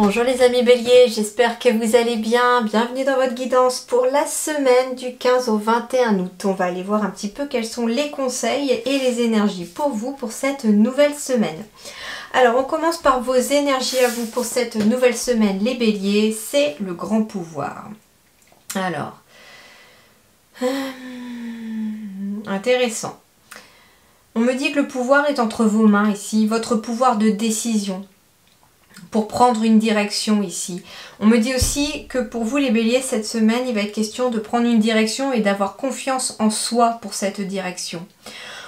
Bonjour les amis béliers, j'espère que vous allez bien. Bienvenue dans votre guidance pour la semaine du 15 au 21 août. On va aller voir un petit peu quels sont les conseils et les énergies pour vous pour cette nouvelle semaine. Alors on commence par vos énergies à vous pour cette nouvelle semaine les béliers, c'est le grand pouvoir. Alors, intéressant. On me dit que le pouvoir est entre vos mains ici, votre pouvoir de décision. Pour prendre une direction ici. On me dit aussi que pour vous les béliers, cette semaine, il va être question de prendre une direction et d'avoir confiance en soi pour cette direction.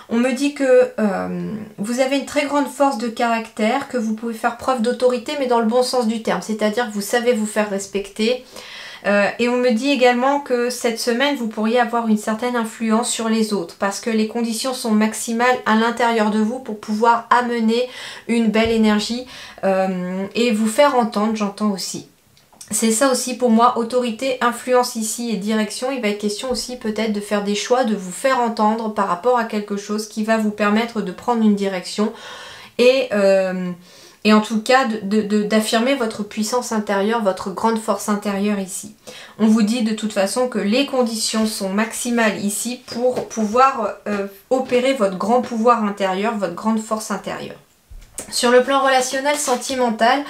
On me dit que vous avez une très grande force de caractère, que vous pouvez faire preuve d'autorité, mais dans le bon sens du terme. C'est-à-dire que vous savez vous faire respecter. Et on me dit également que cette semaine, vous pourriez avoir une certaine influence sur les autres parce que les conditions sont maximales à l'intérieur de vous pour pouvoir amener une belle énergie et vous faire entendre, j'entends aussi. C'est ça aussi pour moi, autorité, influence ici et direction. Il va être question aussi peut-être de faire des choix, de vous faire entendre par rapport à quelque chose qui va vous permettre de prendre une direction et en tout cas d'affirmer votre puissance intérieure, votre grande force intérieure ici. On vous dit de toute façon que les conditions sont maximales ici pour pouvoir opérer votre grand pouvoir intérieur, votre grande force intérieure. Sur le plan relationnel, sentimental,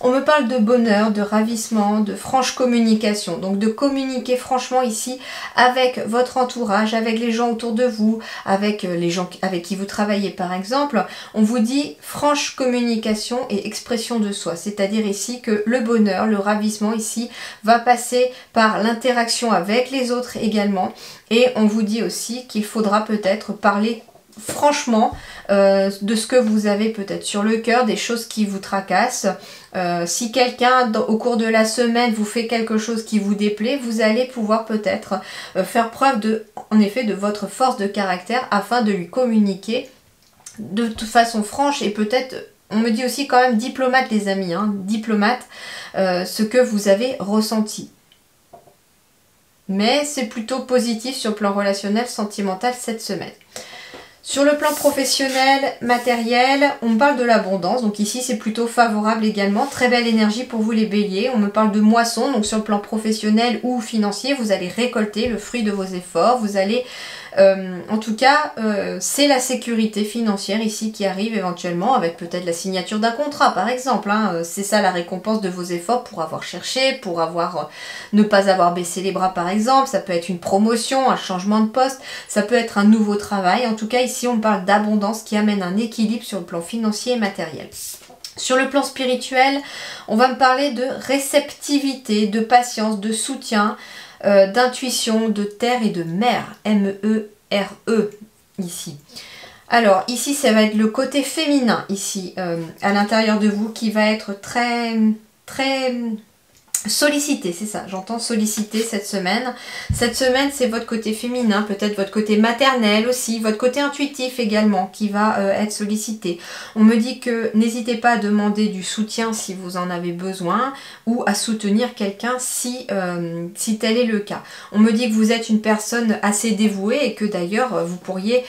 on me parle de bonheur, de ravissement, de franche communication. Donc de communiquer franchement ici avec votre entourage, avec les gens autour de vous, avec les gens avec qui vous travaillez par exemple. On vous dit franche communication et expression de soi. C'est-à-dire ici que le bonheur, le ravissement ici va passer par l'interaction avec les autres également. Et on vous dit aussi qu'il faudra peut-être parler franchement de ce que vous avez peut-être sur le cœur, des choses qui vous tracassent. Si quelqu'un au cours de la semaine vous fait quelque chose qui vous déplaît, vous allez pouvoir peut-être faire preuve en effet de votre force de caractère afin de lui communiquer de toute façon franche et peut-être, on me dit aussi quand même diplomate les amis, diplomate, ce que vous avez ressenti. Mais c'est plutôt positif sur le plan relationnel, sentimental cette semaine. Sur le plan professionnel, matériel, on me parle de l'abondance, donc ici c'est plutôt favorable également, très belle énergie pour vous les béliers. On me parle de moisson, donc sur le plan professionnel ou financier, vous allez récolter le fruit de vos efforts, vous allez, en tout cas, c'est la sécurité financière ici qui arrive éventuellement avec peut-être la signature d'un contrat par exemple, c'est ça la récompense de vos efforts pour avoir cherché, pour avoir ne pas avoir baissé les bras par exemple, ça peut être une promotion, un changement de poste, ça peut être un nouveau travail, en tout cas ici on parle d'abondance qui amène un équilibre sur le plan financier et matériel. Sur le plan spirituel, on va me parler de réceptivité, de patience, de soutien, d'intuition, de terre et de mer, M-E-R-E ici. Alors ici ça va être le côté féminin ici à l'intérieur de vous qui va être très sollicité, c'est ça, j'entends solliciter cette semaine. Cette semaine, c'est votre côté féminin, peut-être votre côté maternel aussi, votre côté intuitif également qui va être sollicité. On me dit que n'hésitez pas à demander du soutien si vous en avez besoin ou à soutenir quelqu'un si tel est le cas. On me dit que vous êtes une personne assez dévouée et que d'ailleurs vous pourriez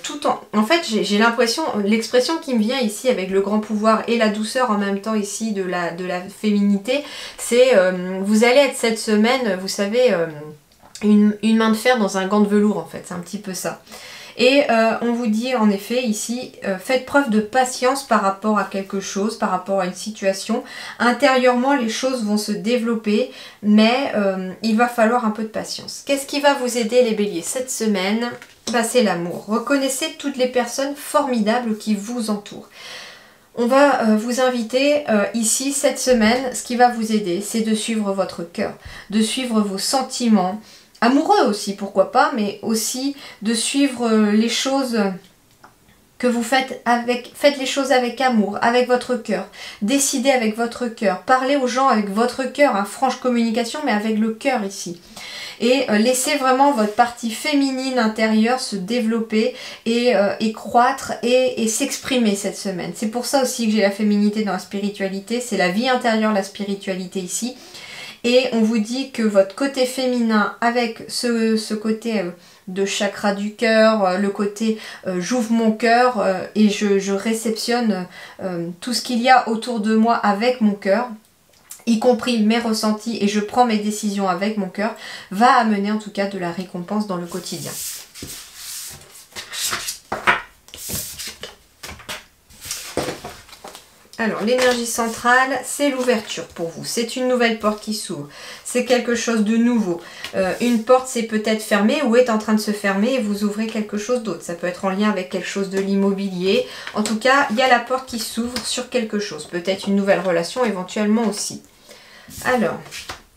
tout en... En fait, j'ai l'impression, l'expression qui me vient ici avec le grand pouvoir et la douceur en même temps ici de la féminité, c'est vous allez être cette semaine, vous savez, une main de fer dans un gant de velours en fait, c'est un petit peu ça. Et on vous dit en effet ici, faites preuve de patience par rapport à quelque chose, par rapport à une situation. Intérieurement, les choses vont se développer, mais il va falloir un peu de patience. Qu'est-ce qui va vous aider les béliers cette semaine? C'est l'amour. Reconnaissez toutes les personnes formidables qui vous entourent. On va vous inviter ici cette semaine, ce qui va vous aider, c'est de suivre votre cœur, de suivre vos sentiments, amoureux aussi pourquoi pas, mais aussi de suivre les choses que vous faites les choses avec amour, avec votre cœur, décidez avec votre cœur, parlez aux gens avec votre cœur, franche communication mais avec le cœur ici. Et laissez vraiment votre partie féminine intérieure se développer et croître et s'exprimer cette semaine. C'est pour ça aussi que j'ai la féminité dans la spiritualité, c'est la vie intérieure, la spiritualité ici. Et on vous dit que votre côté féminin avec ce côté de chakra du cœur, le côté j'ouvre mon cœur et je réceptionne tout ce qu'il y a autour de moi avec mon cœur. y compris mes ressentis, et je prends mes décisions avec mon cœur, va amener en tout cas de la récompense dans le quotidien. Alors, l'énergie centrale, c'est l'ouverture pour vous. C'est une nouvelle porte qui s'ouvre. C'est quelque chose de nouveau. Une porte s'est peut-être fermée ou est en train de se fermer et vous ouvrez quelque chose d'autre. Ça peut être en lien avec quelque chose de l'immobilier. En tout cas, il y a la porte qui s'ouvre sur quelque chose. Peut-être une nouvelle relation éventuellement aussi. Alors,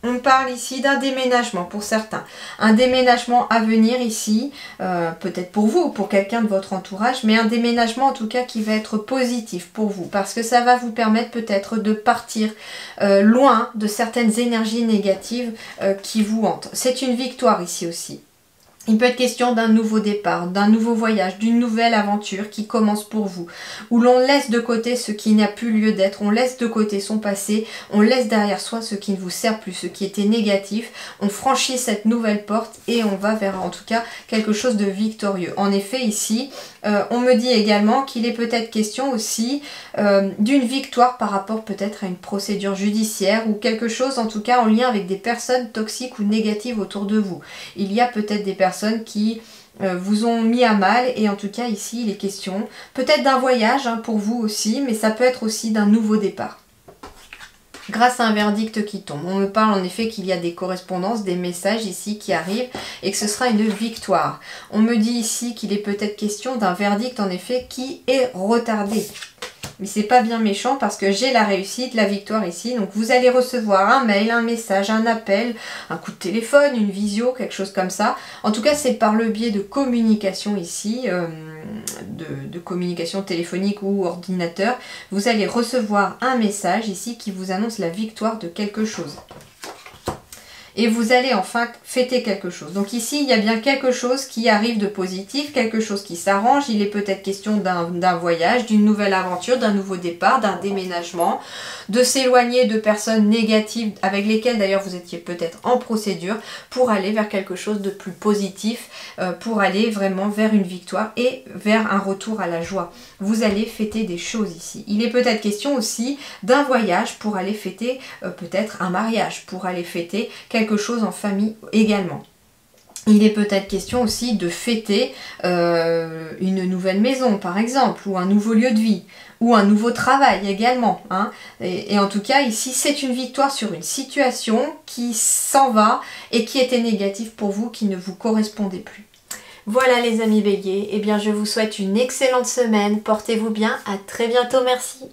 on parle ici d'un déménagement pour certains. Un déménagement à venir ici, peut-être pour vous ou pour quelqu'un de votre entourage, mais un déménagement en tout cas qui va être positif pour vous parce que ça va vous permettre peut-être de partir loin de certaines énergies négatives qui vous hantent. C'est une victoire ici aussi. Il peut être question d'un nouveau départ, d'un nouveau voyage, d'une nouvelle aventure qui commence pour vous, où l'on laisse de côté ce qui n'a plus lieu d'être, on laisse de côté son passé, on laisse derrière soi ce qui ne vous sert plus, ce qui était négatif, on franchit cette nouvelle porte et on va vers en tout cas quelque chose de victorieux. En effet ici, on me dit également qu'il est peut-être question aussi d'une victoire par rapport peut-être à une procédure judiciaire ou quelque chose en tout cas en lien avec des personnes toxiques ou négatives autour de vous. Il y a peut-être des personnes qui vous ont mis à mal et en tout cas ici il est question peut-être d'un voyage pour vous aussi, mais ça peut être aussi d'un nouveau départ. Grâce à un verdict qui tombe. On me parle en effet qu'il y a des correspondances, des messages ici qui arrivent et que ce sera une victoire. On me dit ici qu'il est peut-être question d'un verdict en effet qui est retardé. Mais c'est pas bien méchant parce que j'ai la réussite, la victoire ici. Donc vous allez recevoir un mail, un message, un appel, un coup de téléphone, une visio, quelque chose comme ça. En tout cas, c'est par le biais de communication ici, de communication téléphonique ou ordinateur. Vous allez recevoir un message ici qui vous annonce la victoire de quelque chose. Et vous allez enfin fêter quelque chose. Donc ici, il y a bien quelque chose qui arrive de positif, quelque chose qui s'arrange. Il est peut-être question d'un voyage, d'une nouvelle aventure, d'un nouveau départ, d'un déménagement, de s'éloigner de personnes négatives avec lesquelles d'ailleurs vous étiez peut-être en procédure pour aller vers quelque chose de plus positif, pour aller vraiment vers une victoire et vers un retour à la joie. Vous allez fêter des choses ici. Il est peut-être question aussi d'un voyage pour aller fêter peut-être un mariage, pour aller fêter quelque chose en famille également. Il est peut-être question aussi de fêter une nouvelle maison par exemple, ou un nouveau lieu de vie, ou un nouveau travail également. Et en tout cas ici c'est une victoire sur une situation qui s'en va et qui était négative pour vous, qui ne vous correspondait plus. Voilà les amis béliers, eh bien je vous souhaite une excellente semaine, portez-vous bien, à très bientôt, merci.